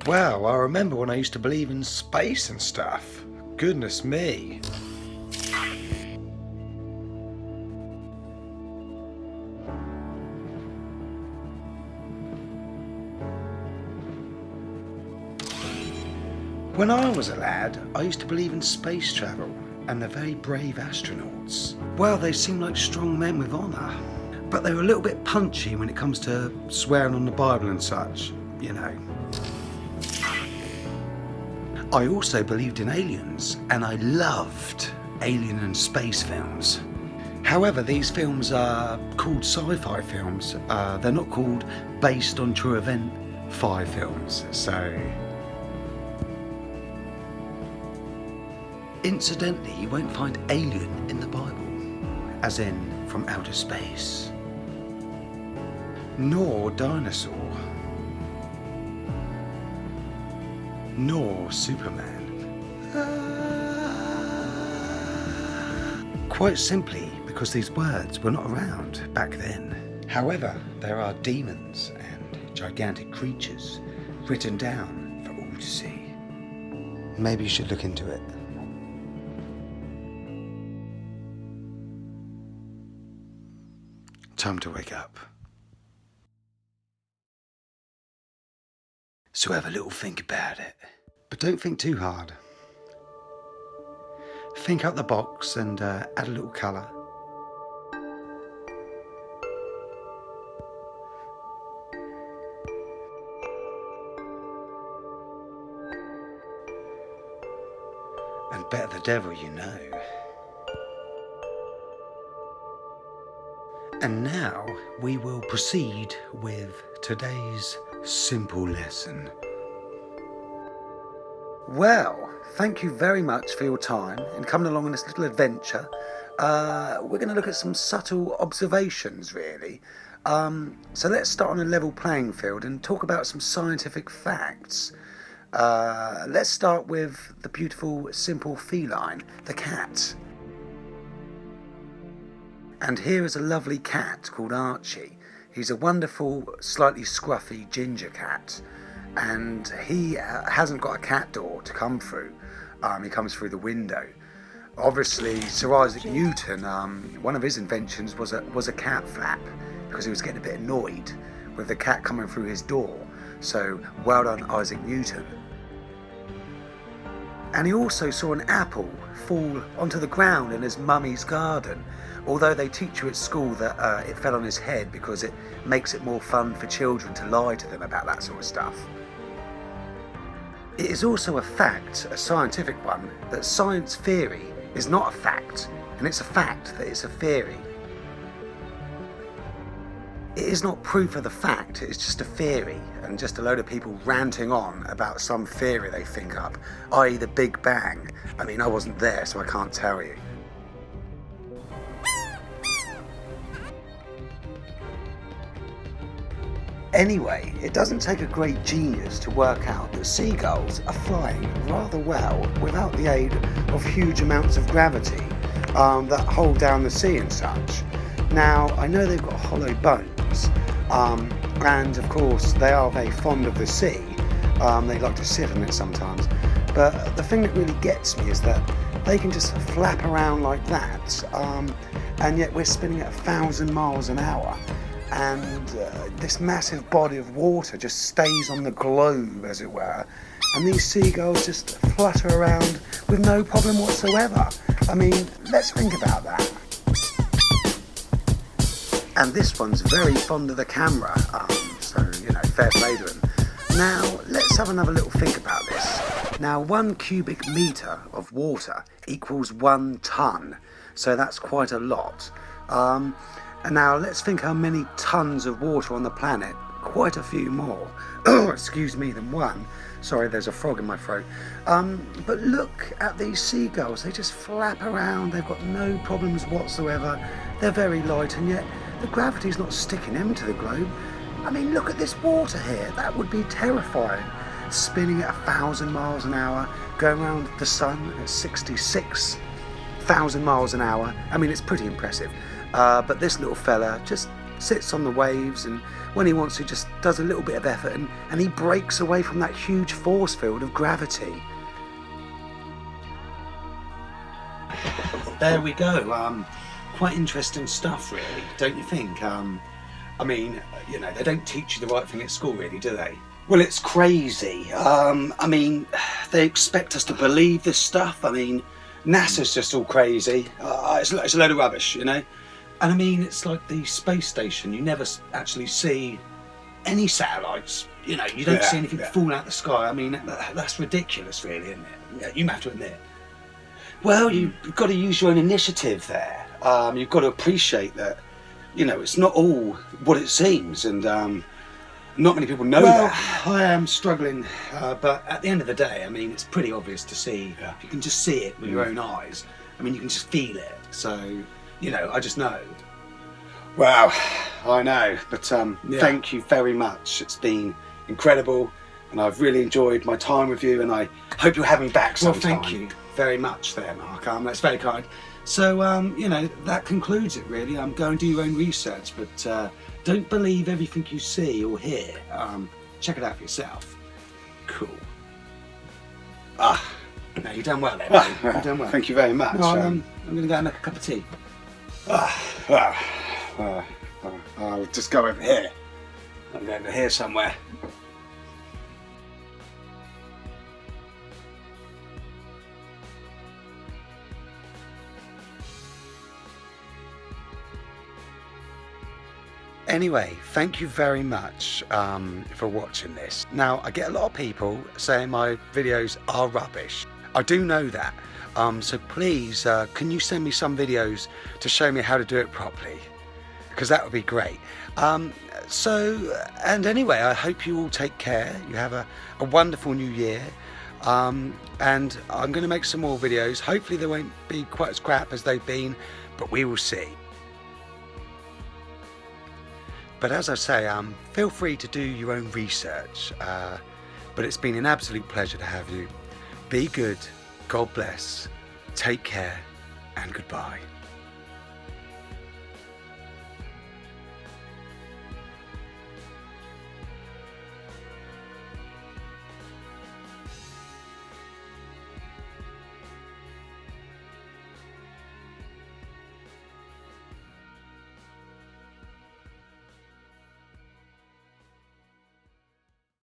Wow, I remember when I used to believe in space and stuff. Goodness me. When I was a lad, I used to believe in space travel and the very brave astronauts. Well, they seemed like strong men with honour, but they were a little bit punchy when it comes to swearing on the Bible and such, you know. I also believed in aliens, and I loved alien and space films. However, these films are called sci-fi films. They're not called based on true event fi films, so... Incidentally, you won't find alien in the Bible, as in from outer space, nor dinosaur, nor Superman. Quite simply because these words were not around back then. However, there are demons and gigantic creatures written down for all to see. Maybe you should look into it. Time to wake up. So have a little think about it. But don't think too hard. Think out the box and add a little colour. And bet the devil you know. And now we will proceed with today's simple lesson. Well, thank you very much for your time in coming along on this little adventure. We're going to look at some subtle observations, really. So let's start on a level playing field and talk about some scientific facts. Let's start with the beautiful, simple feline, the cat. And here is a lovely cat called Archie. He's a wonderful, slightly scruffy ginger cat, and he hasn't got a cat door to come through. He comes through the window. Obviously, Sir Isaac Newton, one of his inventions was a cat flap, because he was getting a bit annoyed with the cat coming through his door. So, well done, Isaac Newton. And he also saw an apple fall onto the ground in his mummy's garden, although they teach you at school that it fell on his head because it makes it more fun for children to lie to them about that sort of stuff. It is also a fact, a scientific one, that science theory is not a fact, and it's a fact that it's a theory. It is not proof of the fact, it's just a theory, and just a load of people ranting on about some theory they think up, i.e. the Big Bang. I mean, I wasn't there, so I can't tell you. Anyway, it doesn't take a great genius to work out that seagulls are flying rather well without the aid of huge amounts of gravity that hold down the sea and such. Now, I know they've got hollow bones, and of course they are very fond of the sea. They like to sit on it sometimes. But the thing that really gets me is that they can just flap around like that, and yet we're spinning at 1,000 miles an hour. And this massive body of water just stays on the globe, as it were, and these seagulls just flutter around with no problem whatsoever. I mean, let's think about that. And this one's very fond of the camera, so, you know, fair play to him. Now, let's have another little think about this. Now, 1 cubic metre of water equals 1 tonne, so that's quite a lot. And now let's think how many tons of water on the planet. Quite a few more. Excuse me, than 1. Sorry, there's a frog in my throat. But look at these seagulls. They just flap around. They've got no problems whatsoever. They're very light, and yet the gravity's not sticking them to the globe. I mean, look at this water here. That would be terrifying. Spinning at 1,000 miles an hour, going around the sun at 66,000 miles an hour. I mean, it's pretty impressive. But this little fella just sits on the waves, and when he wants to just does a little bit of effort, and he breaks away from that huge force field of gravity. There we go. Quite interesting stuff, really, don't you think? I mean, you know, they don't teach you the right thing at school, really, do they? Well, it's crazy. I mean, they expect us to believe this stuff. I mean, NASA's just all crazy. It's a load of rubbish, you know? And I mean, it's like the space station. You never actually see any satellites. You know, you don't see anything fall out the sky. I mean, that's ridiculous, really, isn't it? Yeah, you have to admit. Well, you've got to use your own initiative there. You've got to appreciate that, you know, it's not all what it seems, and not many people know that. I am struggling, but at the end of the day, I mean, it's pretty obvious to see. You can just see it with your own eyes. I mean, you can just feel it. So, you know, I just know. Wow, I know, but thank you very much. It's been incredible, and I've really enjoyed my time with you, and I hope you'll have me back sometime. Well, thank you very much there, Mark. That's very kind. So, you know, that concludes it, really. Go and do your own research, but don't believe everything you see or hear. Check it out for yourself. Cool. No, you've done well there, mate. You've done well. Thank you very much. No, I'm going to go and make a cup of tea. I'll just go over here. I'll go over here somewhere. Anyway, thank you very much for watching this. Now, I get a lot of people saying my videos are rubbish. I do know that. So please, can you send me some videos to show me how to do it properly? Because that would be great. And anyway, I hope you all take care. You have a wonderful new year. And I'm going to make some more videos. Hopefully they won't be quite as crap as they've been, but we will see. But as I say, feel free to do your own research. But it's been an absolute pleasure to have you. Be good, God bless, take care, and goodbye.